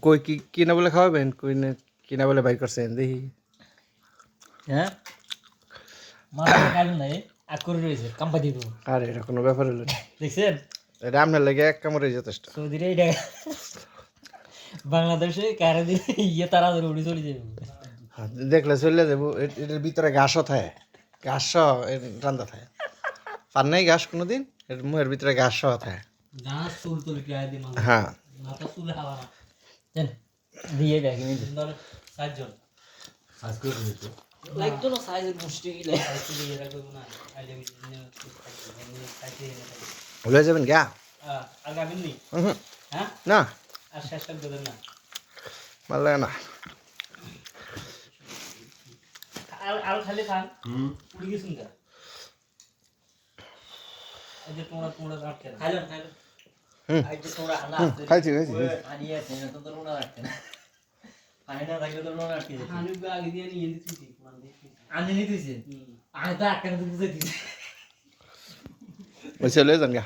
কই কি না বলে খাওয়াবেন, কই না কি না বলে বাইর করছেন দেখি। হ্যাঁ মাথা খাবেন না আর করে রয়েছে কাম্পা দিব। আর এটা কোনো ব্যাপার হলো না, দেখছেন এটা আপনার লাগে এক কামড়ে যথেষ্ট। সৌদিরে এটা বাংলাদেশে কারে দিয়ে ইয়ে তারা ধরে উড়ে চলে যাবে। হ্যাঁ, দেখলে চলে যাবো। এটার ভিতরে ঘাসও থাকে, ঘাস রান্দা থাকে। পার নাই ঘাস কোনোদিন, এর মুখের ভিতরে ঘাস থাকে। গাছ চুল তুল কিয়া দি মানে হ্যাঁ মাথা চুল হাওয়া না জান দিয়ে দেখি নি ধর সাতজন সাজ করে দিতে লাগতো না সাইজ মুষ্টি গিলা সাইজ দিয়ে রাখবো না আইলে ভুলে যাবেন গা। আর গাবেন নি হ্যাঁ না আর শেষ করে দেবেন না ভালো লাগে না। আর খালি খান উড়ি গেছুন গা এই যে তোমরা রাখতে খাইলেন খাইলেন এই যে তোমরা আনা খাইছি পানি আছে না তো তোমরা রাখতে না পানি না থাকলে তো তোমরা রাখতে পানি আগে দিয়ে নিয়ে দিতেছি আনি নিতেছি আমি তো আটকানে দিতে দিতেছি ওই চলে যান গা।